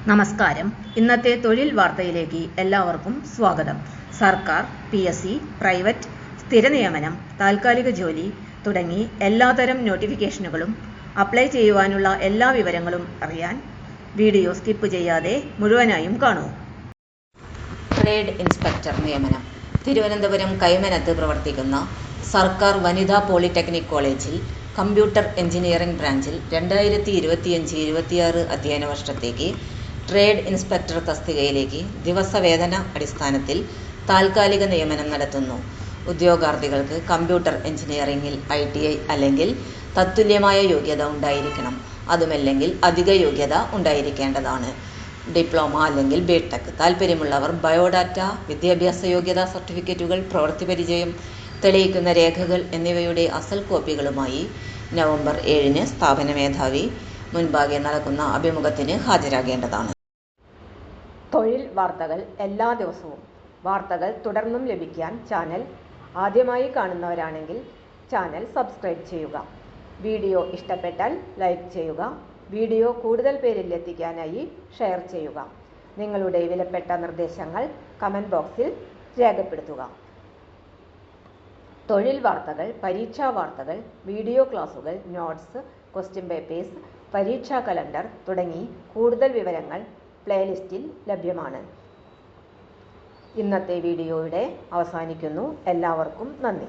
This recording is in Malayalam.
നമസ്കാരം. ഇന്നത്തെ തൊഴിൽ വാർത്തയിലേക്ക് എല്ലാവർക്കും സ്വാഗതം. സർക്കാർ, PSC, പ്രൈവറ്റ്, സ്ഥിര നിയമനം, താൽക്കാലിക ജോലി തുടങ്ങി എല്ലാതരം നോട്ടിഫിക്കേഷനുകളും അപ്ലൈ ചെയ്യുവാനുള്ള എല്ലാ വിവരങ്ങളും അറിയാൻ വീഡിയോ സ്കിപ്പ് ചെയ്യാതെ മുഴുവനായും കാണൂ. ട്രേഡ് ഇൻസ്പെക്ടർ നിയമനം. തിരുവനന്തപുരം കൈമനത്ത് പ്രവർത്തിക്കുന്ന സർക്കാർ വനിതാ പോളിടെക്നിക് കോളേജിൽ കമ്പ്യൂട്ടർ എഞ്ചിനീയറിംഗ് ബ്രാഞ്ചിൽ 2025-26 അധ്യയന വർഷത്തേക്ക് ട്രേഡ് ഇൻസ്പെക്ടർ തസ്തികയിലേക്ക് ദിവസവേതന അടിസ്ഥാനത്തിൽ താൽക്കാലിക നിയമനം നടത്തുന്നു. ഉദ്യോഗാർത്ഥികൾക്ക് കമ്പ്യൂട്ടർ എഞ്ചിനീയറിംഗിൽ ITI അല്ലെങ്കിൽ തത്തുല്യമായ യോഗ്യത ഉണ്ടായിരിക്കണം. അതുമല്ലെങ്കിൽ അധിക യോഗ്യത ഉണ്ടായിരിക്കേണ്ടതാണ്. ഡിപ്ലോമ അല്ലെങ്കിൽ BTech. താൽപ്പര്യമുള്ളവർ ബയോഡാറ്റ, വിദ്യാഭ്യാസ യോഗ്യതാ സർട്ടിഫിക്കറ്റുകൾ, പ്രവൃത്തി പരിചയം തെളിയിക്കുന്ന രേഖകൾ എന്നിവയുടെ അസൽ കോപ്പികളുമായി നവംബർ 7 സ്ഥാപന മേധാവി മുൻപാകെ നടക്കുന്ന അഭിമുഖത്തിന് ഹാജരാകേണ്ടതാണ്. തൊഴിൽ വാർത്തകൾ എല്ലാ ദിവസവും. വാർത്തകൾ തുടർന്നും ലഭിക്കാൻ ചാനൽ ആദ്യമായി കാണുന്നവരാണെങ്കിൽ ചാനൽ സബ്സ്ക്രൈബ് ചെയ്യുക. വീഡിയോ ഇഷ്ടപ്പെട്ടാൽ ലൈക്ക് ചെയ്യുക. വീഡിയോ കൂടുതൽ പേരിൽ എത്തിക്കാനായി ഷെയർ ചെയ്യുക. നിങ്ങളുടെ വിലപ്പെട്ട നിർദ്ദേശങ്ങൾ കമൻറ്റ് ബോക്സിൽ രേഖപ്പെടുത്തുക. തൊഴിൽ വാർത്തകൾ, പരീക്ഷാ വാർത്തകൾ, വീഡിയോ ക്ലാസുകൾ, നോട്ട്സ്, ക്വസ്റ്റ്യൻ പേപ്പേഴ്സ്, പരീക്ഷാ കലണ്ടർ തുടങ്ങി കൂടുതൽ വിവരങ്ങൾ പ്ലേലിസ്റ്റിൽ ലഭ്യമാണ്. ഇന്നത്തെ വീഡിയോയുടെ അവസാനിക്കുന്നു. എല്ലാവർക്കും നന്ദി.